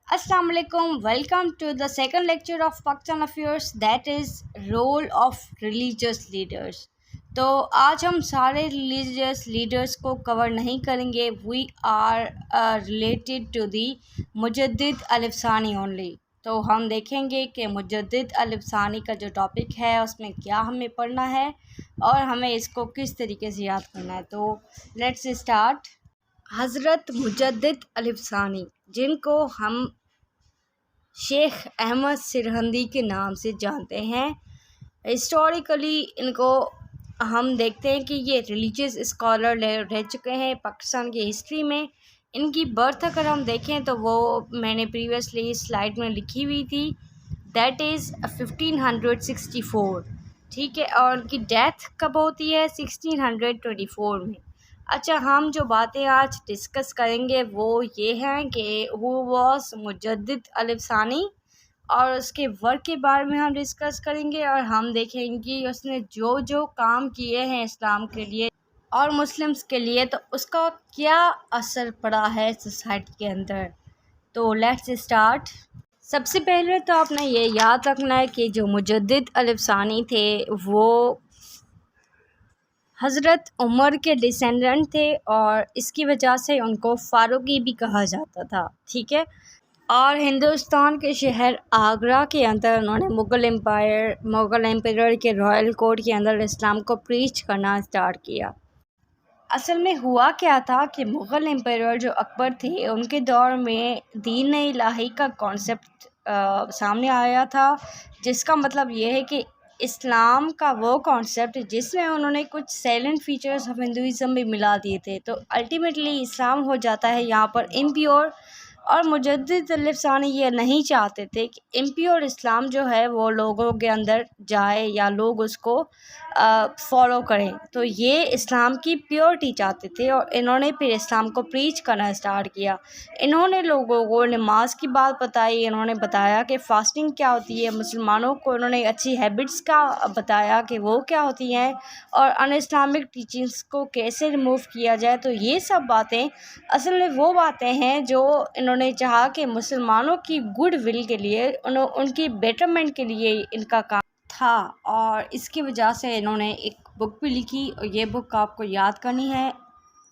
Assalamu alaikum. Welcome to the second lecture of Pakistan Affairs, that is role of religious leaders. तो आज हम सारे religious leaders को cover नहीं करेंगे. We are related to the Mujaddid अलिफ़सानी only. तो हम देखेंगे कि मुजद्दिद अलिफ़सानी का जो टॉपिक है उसमें क्या हमें पढ़ना है और हमें इसको किस तरीके से याद करना है. तो लेट्स स्टार्ट. हज़रत मुजद्दिद अलिफ़सानी, जिनको हम शेख अहमद सिरहंदी के नाम से जानते हैं, हिस्टोरिकली इनको हम देखते हैं कि ये रिलीजियस स्कॉलर रह चुके हैं पाकिस्तान की हिस्ट्री में. इनकी बर्थ अगर हम देखें तो वो मैंने प्रीवियसली स्लाइड में लिखी हुई थी, दैट इज़ 1564. ठीक है, और उनकी डेथ कब होती है? 1624 में. अच्छा, हम जो बातें आज डिस्कस करेंगे वो ये हैं कि हु वाज मुजद्दिद अलिफ़सानी, और उसके वर्क के बारे में हम डिस्कस करेंगे और हम देखेंगे कि उसने जो जो काम किए हैं इस्लाम के लिए और मुस्लिम्स के लिए, तो उसका क्या असर पड़ा है सोसाइटी के अंदर. तो लेट्स स्टार्ट. सबसे पहले तो आपने ये याद रखना है कि जो मुजद्दिद अलिफ़सानी थे वो हज़रत उमर के डिसेंडेंट थे और इसकी वजह से उनको फ़ारूकी भी कहा जाता था. ठीक है, और हिंदुस्तान के शहर आगरा के अंदर उन्होंने मुग़ल एम्पायर के रॉयल कोर्ट के अंदर इस्लाम को प्रीच करना स्टार्ट किया. असल में हुआ क्या था कि मुग़ल एम्पायर जो अकबर थे उनके दौर में दीन इलाही का कॉन्सेप्ट सामने आया था, जिसका मतलब ये है कि इस्लाम का वो कॉन्सेप्ट जिसमें उन्होंने कुछ साइलेंट फीचर्स ऑफ हिंदुइज़्म भी मिला दिए थे. तो अल्टीमेटली इस्लाम हो जाता है यहाँ पर इम्प्योर, और मुजद्दिद अलिफ़सानी ये नहीं चाहते थे कि इम्प्योर इस्लाम जो है वो लोगों के अंदर जाए या लोग उसको फॉलो करें. तो ये इस्लाम की प्योरिटी चाहते थे और इन्होंने फिर इस्लाम को प्रीच करना स्टार्ट किया. इन्होंने लोगों को नमाज की बात बताई, इन्होंने बताया कि फ़ास्टिंग क्या होती है, मुसलमानों को इन्होंने अच्छी हैबिट्स का बताया कि वो क्या होती हैं, और अन इस्लामिक टीचिंग्स को कैसे रिमूव किया जाए. तो ये सब बातें असल में वो बातें हैं जो इन्होंने चाहा कि मुसलमानों की गुड विल के लिए, उनकी बेटरमेंट के लिए इनका काम था, और इसकी वजह से इन्होंने एक बुक भी लिखी और ये बुक आपको याद करनी है,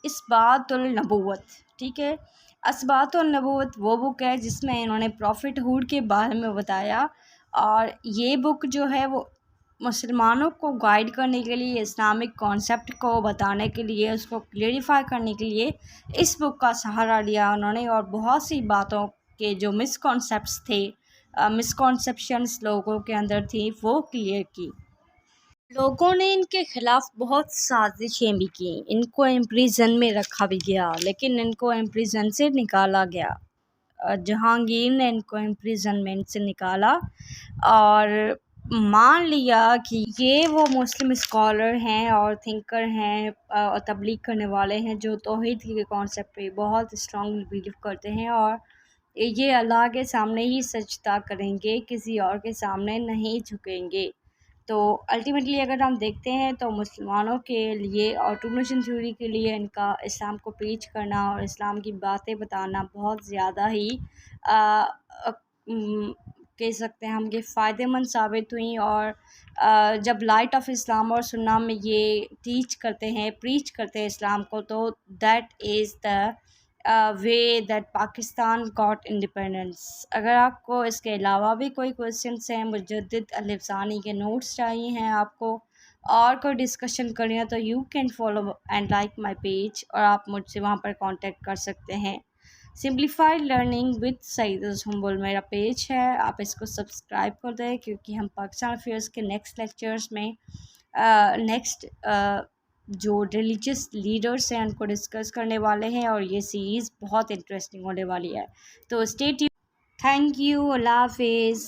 इसबातुल नबुव्वत. ठीक है, इसबातुल नबुव्वत वो बुक है जिसमें इन्होंने प्रॉफिटहुड के बारे में बताया, और ये बुक जो है वो मुसलमानों को गाइड करने के लिए, इस्लामिक कॉन्सेप्ट को बताने के लिए, उसको क्लियरिफाई करने के लिए इस बुक का सहारा लिया उन्होंने, और बहुत सी बातों के जो मिसकॉन्सेप्ट्स थे, मिसकॉन्सेप्शंस लोगों के अंदर थी, वो क्लियर की. लोगों ने इनके ख़िलाफ़ बहुत साजिशें भी की, इनको इम्प्रिज़न में रखा भी गया, लेकिन इनको इम्प्रिज़न से निकाला गया. जहांगीर ने इनको इम्प्रिजनमेंट से निकाला और मान लिया कि ये वो मुस्लिम स्कॉलर हैं और थिंकर हैं और तबलीग करने वाले हैं जो तौहीद के कॉन्सेप्ट पे बहुत स्ट्रांगली बिलीव करते हैं, और ये अल्लाह के सामने ही सजदा करेंगे, किसी और के सामने नहीं झुकेंगे. तो अल्टीमेटली अगर हम देखते हैं तो मुसलमानों के लिए ऑटोमेशन थ्योरी के लिए इनका इस्लाम को प्रीच करना और इस्लाम की बातें बताना बहुत ज़्यादा ही कह सकते हैं हम कि फ़ायदेमंद साबित हुई. और जब लाइट ऑफ इस्लाम और सुन्ना में ये टीच करते हैं, प्रीच करते हैं इस्लाम को, तो that is the way that Pakistan got independence. अगर आपको इसके अलावा भी कोई क्वेश्चंस हैं, मुजद्दिद अलिफ़सानी के नोट्स चाहिए हैं आपको, और कोई डिस्कशन करनी है, तो you can follow and like my page, और आप मुझसे वहाँ पर कांटेक्ट कर सकते हैं. Simplified learning with Saeed Sumbul मेरा पेज है, आप इसको सब्सक्राइब कर दें, क्योंकि हम पाकिस्तान अफेयर्स के नेक्स्ट लेक्चर्स में नेक्स्ट जो रिलीजियस लीडर्स हैं उनको डिस्कस करने वाले हैं, और ये सीरीज़ बहुत इंटरेस्टिंग होने वाली है. तो स्टे ट्यून्ड. Thank you. अल्लाह हाफिज़.